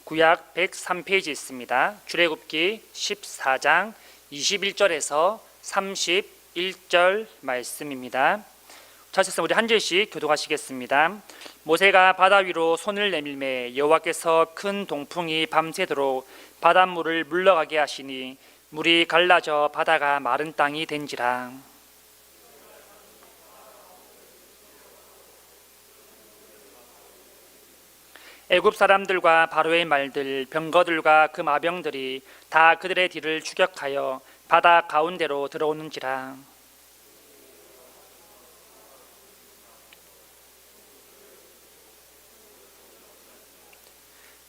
구약 103페이지 있습니다. 출애굽기 14장 21절에서 31절 말씀입니다. 자체서 우리 한 절씩 교독하시겠습니다. 모세가 바다 위로 손을 내밀매 여호와께서 큰 동풍이 밤새도록 바닷물을 물러가게 하시니 물이 갈라져 바다가 마른 땅이 된지라. 애굽 사람들과 바로의 말들, 병거들과 그 마병들이 다 그들의 뒤를 추격하여 바다 가운데로 들어오는지라.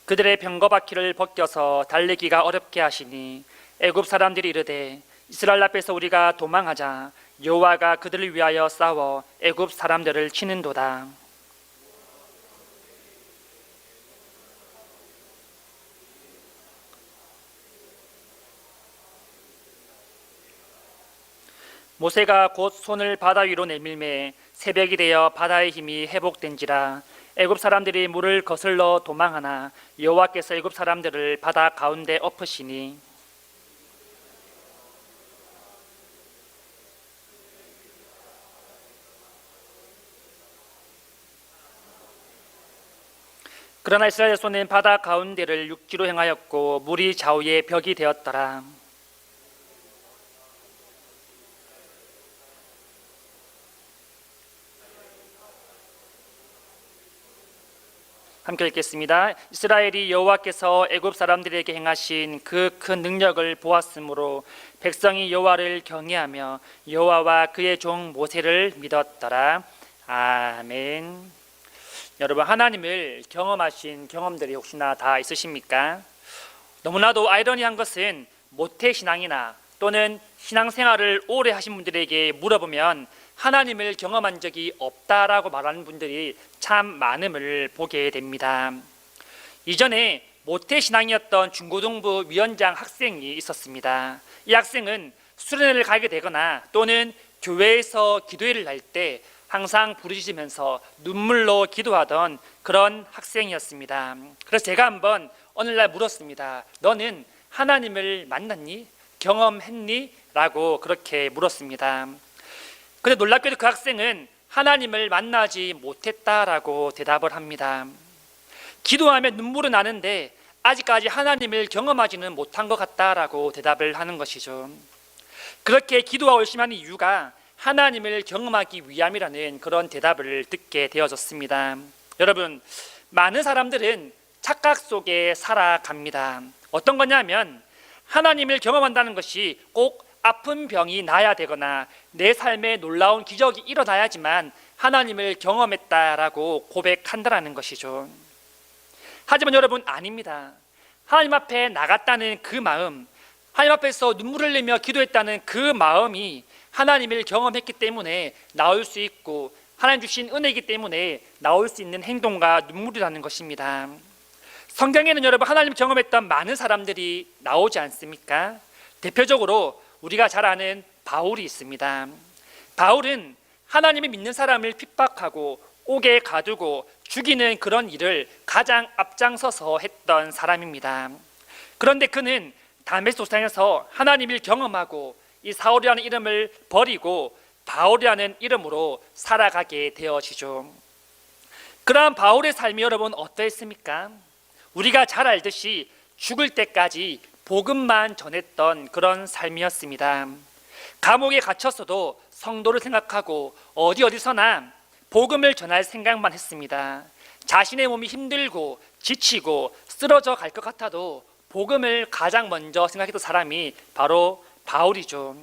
그들의 병거 바퀴를 벗겨서 달리기가 어렵게 하시니 애굽 사람들이 이르되 이스라엘 앞에서 우리가 도망하자. 여호와가 그들을 위하여 싸워 애굽 사람들을 치는도다. 모세가 곧 손을 바다 위로 내밀매 새벽이 되어 바다의 힘이 회복된지라. 애굽 사람들이 물을 거슬러 도망하나 여호와께서 애굽 사람들을 바다 가운데 엎으시니 그러나 이스라엘 손은 바다 가운데를 육지로 행하였고 물이 좌우에 벽이 되었더라. 함께 읽겠습니다. 이스라엘이 여호와께서 애굽 사람들에게 행하신 그 큰 능력을 보았으므로 백성이 여호와를 경외하며 여호와와 그의 종 모세를 믿었더라. 아멘. 여러분, 하나님을 경험하신 경험들이 혹시나 다 있으십니까? 너무나도 아이러니한 것은 모태신앙이나 또는 신앙생활을 오래 하신 분들에게 물어보면 하나님을 경험한 적이 없다라고 말하는 분들이 참 많음을 보게 됩니다. 이전에 모태신앙이었던 중고등부 위원장 학생이 있었습니다. 이 학생은 수련회를 가게 되거나 또는 교회에서 기도회를 할 때 항상 부르짖으면서 눈물로 기도하던 그런 학생이었습니다. 그래서 제가 한번 어느 날 물었습니다. 너는 하나님을 만났니? 경험했니? 라고 그렇게 물었습니다. 근데 놀랍게도 그 학생은 하나님을 만나지 못했다라고 대답을 합니다. 기도하면 눈물은 나는데 아직까지 하나님을 경험하지는 못한 것 같다라고 대답을 하는 것이죠. 그렇게 기도가 열심히 하는 이유가 하나님을 경험하기 위함이라는 그런 대답을 듣게 되어졌습니다. 여러분, 많은 사람들은 착각 속에 살아갑니다. 어떤 거냐면 하나님을 경험한다는 것이 꼭 아픈 병이 나야 되거나 내 삶에 놀라운 기적이 일어나야지만 하나님을 경험했다라고 고백한다는 것이죠. 하지만 여러분, 아닙니다. 하나님 앞에 나갔다는 그 마음, 하나님 앞에서 눈물을 흘리며 기도했다는 그 마음이 하나님을 경험했기 때문에 나올 수 있고 하나님 주신 은혜이기 때문에 나올 수 있는 행동과 눈물이라는 것입니다. 성경에는 여러분, 하나님을 경험했던 많은 사람들이 나오지 않습니까? 대표적으로 우리가 잘 아는 바울이 있습니다. 바울은 하나님을 믿는 사람을 핍박하고 옥에 가두고 죽이는 그런 일을 가장 앞장서서 했던 사람입니다. 그런데 그는 다메섹 도상에서 하나님을 경험하고 이 사울이라는 이름을 버리고 바울이라는 이름으로 살아가게 되어지죠. 그러한 바울의 삶이 여러분 어떠했습니까? 우리가 잘 알듯이 죽을 때까지 복음만 전했던 그런 삶이었습니다. 감옥에 갇혔어도 성도를 생각하고 어디서나 복음을 전할 생각만 했습니다. 자신의 몸이 힘들고 지치고 쓰러져 갈 것 같아도 복음을 가장 먼저 생각했던 사람이 바로 바울이죠.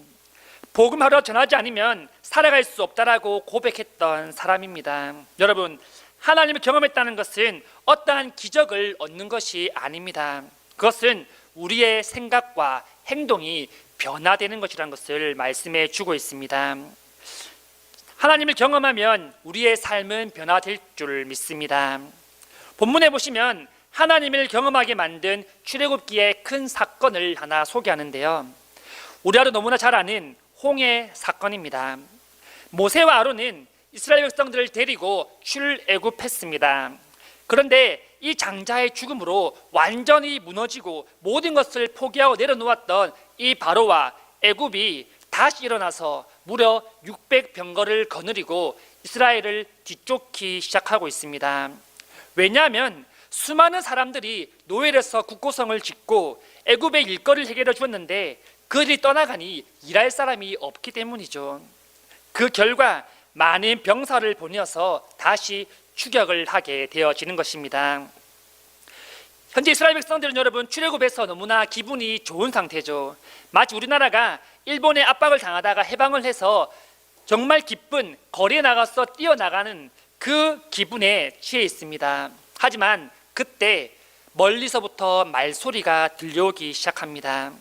복음하러 전하지 않으면 살아갈 수 없다라고 고백했던 사람입니다. 여러분, 하나님을 경험했다는 것은 어떠한 기적을 얻는 것이 아닙니다. 그것은 우리의 생각과 행동이 변화되는 것이라는 것을 말씀해 주고 있습니다. 하나님을 경험하면 우리의 삶은 변화될 줄 믿습니다. 본문에 보시면 하나님을 경험하게 만든 출애굽기의 큰 사건을 하나 소개하는데요. 우리가 너무나 잘 아는 홍해 사건입니다. 모세와 아론은 이스라엘 백성들을 데리고 출애굽했습니다. 그런데 이 장자의 죽음으로 완전히 무너지고 모든 것을 포기하고 내려놓았던 이 바로와 애굽이 다시 일어나서 무려 600병거를 거느리고 이스라엘을 뒤쫓기 시작하고 있습니다. 왜냐하면 수많은 사람들이 노엘에서 국고성을 짓고 애굽의 일거리를 해결해 주었는데 그들이 떠나가니 일할 사람이 없기 때문이죠. 그 결과 많은 병사를 보내어서 다시 추격을 하게 되어지는 것입니다. 현재 이스라엘 백성들은 여러분 출애굽에서 너무나 기분이 좋은 상태죠. 마치 우리나라가 일본의 압박을 당하다가 해방을 해서 정말 기쁜 거리에 나가서 뛰어나가는 그 기분에 취해 있습니다. 하지만 그때 멀리서부터 말소리가 들려오기 시작합니다.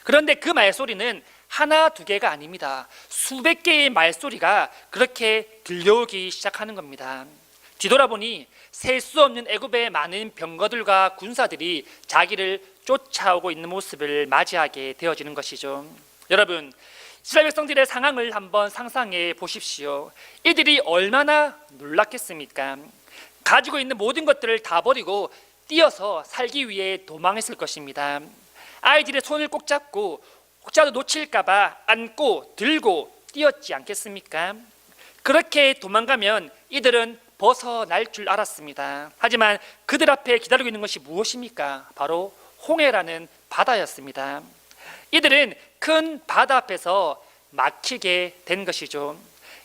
그런데 그 말소리는 하나 두 개가 아닙니다. 수백 개의 말소리가 그렇게 들려오기 시작하는 겁니다. 뒤돌아보니 셀 수 없는 애굽의 많은 병거들과 군사들이 자기를 쫓아오고 있는 모습을 맞이하게 되어지는 것이죠. 여러분, 이스라엘 백성들의 상황을 한번 상상해 보십시오. 이들이 얼마나 놀랐겠습니까? 가지고 있는 모든 것들을 다 버리고 뛰어서 살기 위해 도망했을 것입니다. 아이들의 손을 꼭 잡고 혹자도 놓칠까봐 안고 들고 뛰었지 않겠습니까? 그렇게 도망가면 이들은 벗어날 줄 알았습니다. 하지만 그들 앞에 기다리고 있는 것이 무엇입니까? 바로 홍해라는 바다였습니다. 이들은 큰 바다 앞에서 막히게 된 것이죠.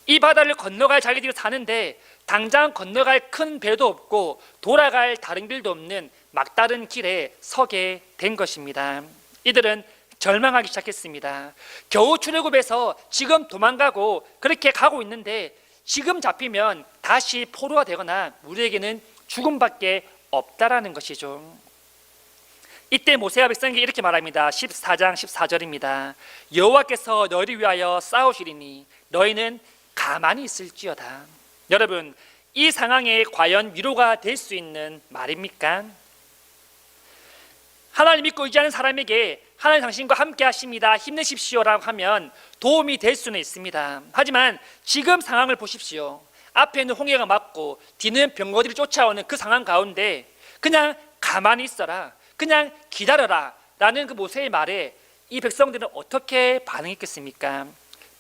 이 바다를 건너갈 자기들이 사는데 당장 건너갈 큰 배도 없고 돌아갈 다른 길도 없는 막다른 길에 서게 된 것입니다. 이들은 절망하기 시작했습니다. 겨우 출애굽에서 지금 도망가고 그렇게 가고 있는데 지금 잡히면 다시 포로가 되거나 우리에게는 죽음밖에 없다라는 것이죠. 이때 모세와 백성에게 이렇게 말합니다. 14장 14절입니다. 여호와께서 너희를 위하여 싸우시리니 너희는 가만히 있을지어다. 여러분, 이 상황에 과연 위로가 될 수 있는 말입니까? 하나님 믿고 의지하는 사람에게 하나님 당신과 함께 하십니다, 힘내십시오라고 하면 도움이 될 수는 있습니다. 하지만 지금 상황을 보십시오. 앞에는 홍해가 막고 뒤는 병거들이 쫓아오는 그 상황 가운데 그냥 가만히 있어라, 그냥 기다려라 라는 그 모세의 말에 이 백성들은 어떻게 반응했겠습니까?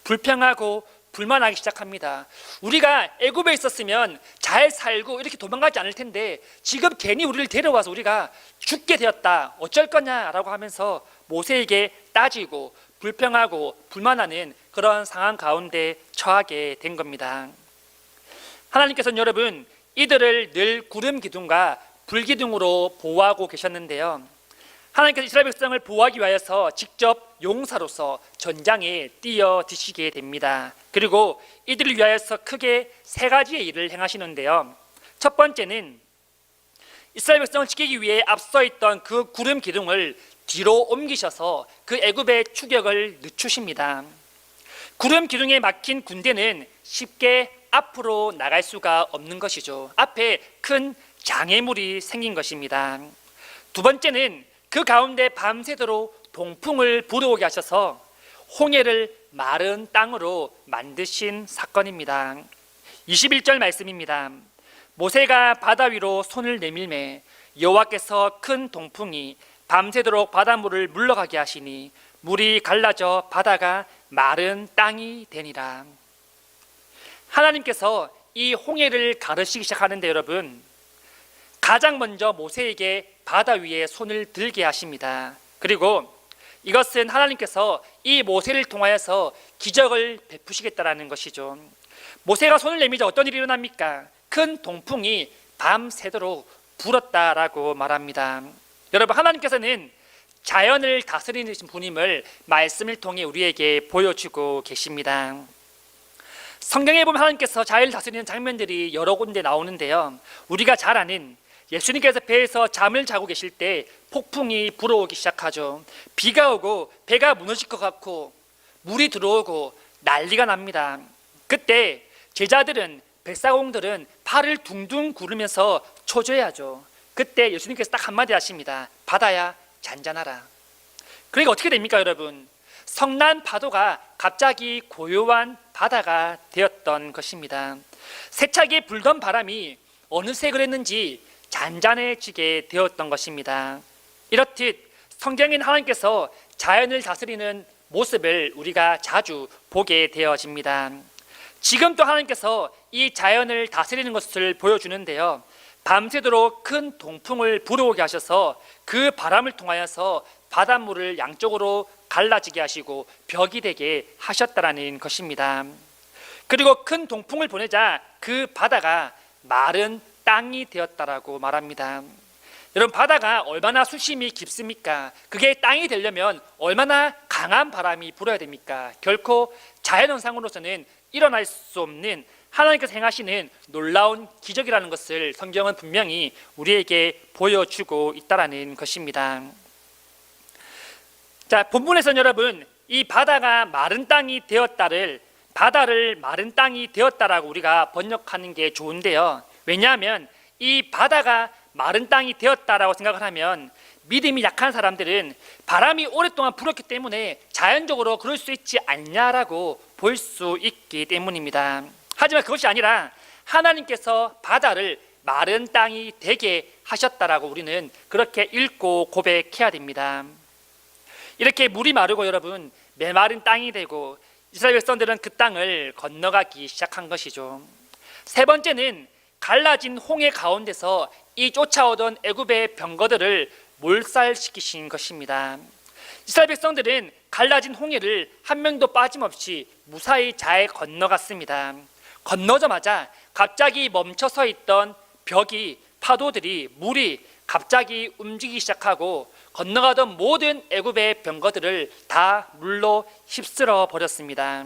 불평하고 불만하기 시작합니다. 우리가 애굽에 있었으면 잘 살고 이렇게 도망가지 않을 텐데 지금 괜히 우리를 데려와서 우리가 죽게 되었다, 어쩔 거냐라고 하면서 모세에게 따지고 불평하고 불만하는 그런 상황 가운데 처하게 된 겁니다. 하나님께서는 여러분 이들을 늘 구름 기둥과 불 기둥으로 보호하고 계셨는데요, 하나님께서 이스라엘 백성을 보호하기 위하여서 직접 용사로서 전장에 뛰어드시게 됩니다. 그리고 이들을 위하여서 크게 세 가지의 일을 행하시는데요, 첫 번째는 이스라엘 백성을 지키기 위해 앞서 있던 그 구름 기둥을 뒤로 옮기셔서 그 애굽의 추격을 늦추십니다. 구름 기둥에 막힌 군대는 쉽게 앞으로 나갈 수가 없는 것이죠. 앞에 큰 장애물이 생긴 것입니다. 두 번째는 그 가운데 밤새도록 동풍을 불어오게 하셔서 홍해를 마른 땅으로 만드신 사건입니다. 21절 말씀입니다. 모세가 바다 위로 손을 내밀매 여호와께서 큰 동풍이 밤새도록 바닷물을 물러가게 하시니 물이 갈라져 바다가 마른 땅이 되니라. 하나님께서 이 홍해를 가르시기 시작하는데 여러분, 가장 먼저 모세에게 바다 위에 손을 들게 하십니다. 그리고 이것은 하나님께서 이 모세를 통하여서 기적을 베푸시겠다라는 것이죠. 모세가 손을 내밀자 어떤 일이 일어납니까? 큰 동풍이 밤새도록 불었다라고 말합니다. 여러분, 하나님께서는 자연을 다스리는 분임을 말씀을 통해 우리에게 보여주고 계십니다. 성경에 보면 하나님께서 자연을 다스리는 장면들이 여러 군데 나오는데요, 우리가 잘 아는 예수님께서 배에서 잠을 자고 계실 때 폭풍이 불어오기 시작하죠. 비가 오고 배가 무너질 것 같고 물이 들어오고 난리가 납니다. 그때 제자들은, 뱃사공들은 팔을 둥둥 구르면서 초조해하죠. 그때 예수님께서 딱 한마디 하십니다. 바다야 잔잔하라. 그러니까 어떻게 됩니까 여러분? 성난 파도가 갑자기 고요한 바다가 되었던 것입니다. 세차게 불던 바람이 어느새 그랬는지 잔잔해지게 되었던 것입니다. 이렇듯 성경인 하나님께서 자연을 다스리는 모습을 우리가 자주 보게 되어집니다. 지금 또 하나님께서 이 자연을 다스리는 것을 보여주는데요, 밤새도록 큰 동풍을 불어오게 하셔서 그 바람을 통하여서 바닷물을 양쪽으로 갈라지게 하시고 벽이 되게 하셨다라는 것입니다. 그리고 큰 동풍을 보내자 그 바다가 마른 땅이 되었다라고 말합니다. 여러분, 바다가 얼마나 수심이 깊습니까? 그게 땅이 되려면 얼마나 강한 바람이 불어야 됩니까? 결코 자연현상으로서는 일어날 수 없는 하나님께서 행하시는 놀라운 기적이라는 것을 성경은 분명히 우리에게 보여주고 있다라는 것입니다. 자, 본문에서는 여러분, 이 바다가 마른 땅이 되었다를 바다를 마른 땅이 되었다라고 우리가 번역하는 게 좋은데요, 왜냐하면 이 바다가 마른 땅이 되었다라고 생각을 하면 믿음이 약한 사람들은 바람이 오랫동안 불었기 때문에 자연적으로 그럴 수 있지 않냐라고 볼 수 있기 때문입니다. 하지만 그것이 아니라 하나님께서 바다를 마른 땅이 되게 하셨다라고 우리는 그렇게 읽고 고백해야 됩니다. 이렇게 물이 마르고 여러분 메마른 땅이 되고 이스라엘 백성들은 그 땅을 건너가기 시작한 것이죠. 세 번째는 갈라진 홍해 가운데서 이 쫓아오던 애굽의 병거들을 몰살시키신 것입니다. 이스라엘 백성들은 갈라진 홍해를 한 명도 빠짐없이 무사히 잘 건너갔습니다. 건너자마자 갑자기 멈춰서 있던 벽이, 파도들이, 물이 갑자기 움직이기 시작하고 건너가던 모든 애굽의 병거들을 다 물로 휩쓸어 버렸습니다.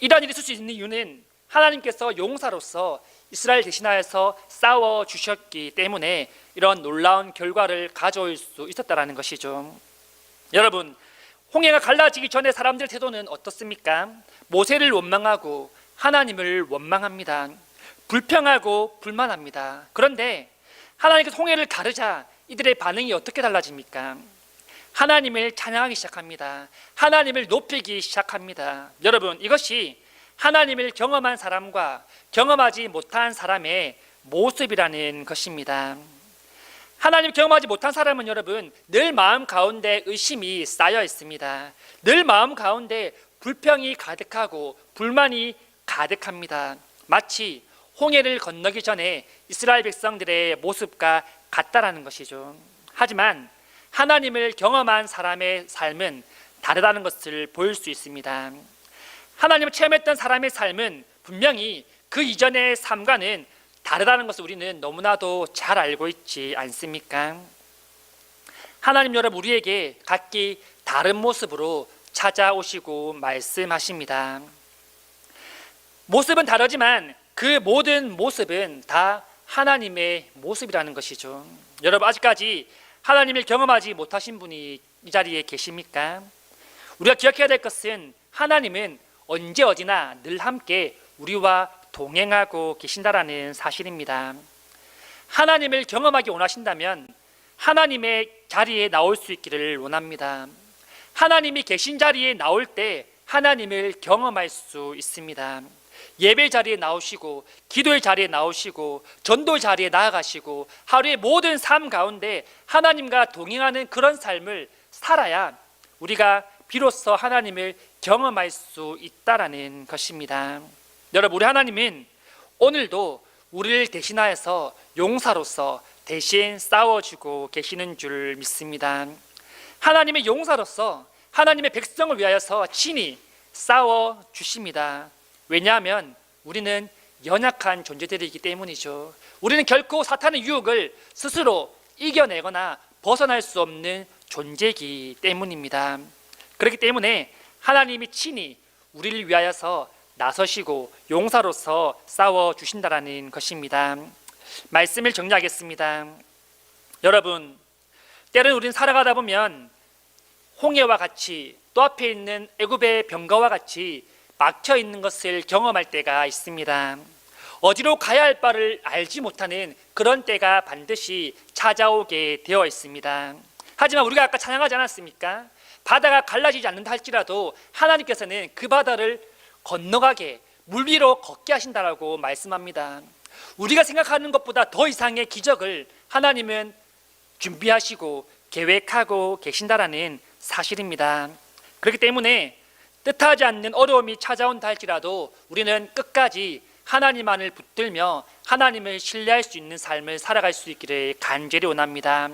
이런 일이 있을 수 있는 이유는 하나님께서 용사로서 이스라엘 대신하여서 싸워 주셨기 때문에 이런 놀라운 결과를 가져올 수 있었다라는 것이죠. 여러분, 홍해가 갈라지기 전에 사람들의 태도는 어떻습니까? 모세를 원망하고 하나님을 원망합니다. 불평하고 불만합니다. 그런데 하나님께서 홍해를 가르자 이들의 반응이 어떻게 달라집니까? 하나님을 찬양하기 시작합니다. 하나님을 높이기 시작합니다. 여러분, 이것이 하나님을 경험한 사람과 경험하지 못한 사람의 모습이라는 것입니다. 하나님을 경험하지 못한 사람은 여러분 늘 마음 가운데 의심이 쌓여 있습니다. 늘 마음 가운데 불평이 가득하고 불만이 가득합니다. 마치 홍해를 건너기 전에 이스라엘 백성들의 모습과 같다라는 것이죠. 하지만 하나님을 경험한 사람의 삶은 다르다는 것을 볼 수 있습니다. 하나님을 체험했던 사람의 삶은 분명히 그 이전의 삶과는 다르다는 것을 우리는 너무나도 잘 알고 있지 않습니까? 하나님 여러분, 우리에게 각기 다른 모습으로 찾아오시고 말씀하십니다. 모습은 다르지만 그 모든 모습은 다 하나님의 모습이라는 것이죠. 여러분, 아직까지 하나님을 경험하지 못하신 분이 이 자리에 계십니까? 우리가 기억해야 될 것은 하나님은 언제 어디나 늘 함께 우리와 동행하고 계신다라는 사실입니다. 하나님을 경험하기 원하신다면 하나님의 자리에 나올 수 있기를 원합니다. 하나님이 계신 자리에 나올 때 하나님을 경험할 수 있습니다. 예배 자리에 나오시고 기도의 자리에 나오시고 전도 자리에 나아가시고 하루의 모든 삶 가운데 하나님과 동행하는 그런 삶을 살아야 우리가 비로소 하나님을 경험할 수 있다라는 것입니다. 여러분, 우리 하나님은 오늘도 우리를 대신하여서 용사로서 대신 싸워주고 계시는 줄 믿습니다. 하나님의 용사로서 하나님의 백성을 위하여서 친히 싸워주십니다. 왜냐하면 우리는 연약한 존재들이기 때문이죠. 우리는 결코 사탄의 유혹을 스스로 이겨내거나 벗어날 수 없는 존재이기 때문입니다. 그렇기 때문에 하나님이 친히 우리를 위하여서 나서시고 용사로서 싸워주신다라는 것입니다. 말씀을 정리하겠습니다. 여러분, 때로는 우리는 살아가다 보면 홍해와 같이 또 앞에 있는 애굽의 병거와 같이 막혀 있는 것을 경험할 때가 있습니다. 어디로 가야 할 바를 알지 못하는 그런 때가 반드시 찾아오게 되어 있습니다. 하지만 우리가 아까 찬양하지 않았습니까? 바다가 갈라지지 않는다 할지라도 하나님께서는 그 바다를 건너가게 물 위로 걷게 하신다라고 말씀합니다. 우리가 생각하는 것보다 더 이상의 기적을 하나님은 준비하시고 계획하고 계신다라는 사실입니다. 그렇기 때문에 뜻하지 않는 어려움이 찾아온다 할지라도 우리는 끝까지 하나님만을 붙들며 하나님을 신뢰할 수 있는 삶을 살아갈 수 있기를 간절히 원합니다.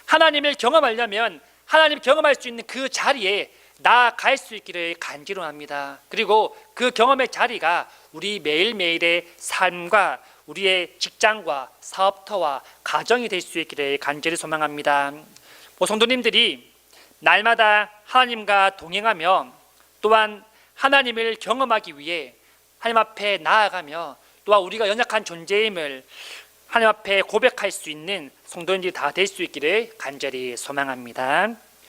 하나님을 경험하려면 하나님 경험할 수 있는 그 자리에 나아갈 수 있기를 간절히 원합니다. 그리고 그 경험의 자리가 우리 매일매일의 삶과 우리의 직장과 사업터와 가정이 될 수 있기를 간절히 소망합니다. 성도님들이 날마다 하나님과 동행하며 또한 하나님을 경험하기 위해 하나님 앞에 나아가며 또한 우리가 연약한 존재임을 하나님 앞에 고백할 수 있는 성도님들이 다 될 수 있기를 간절히 소망합니다.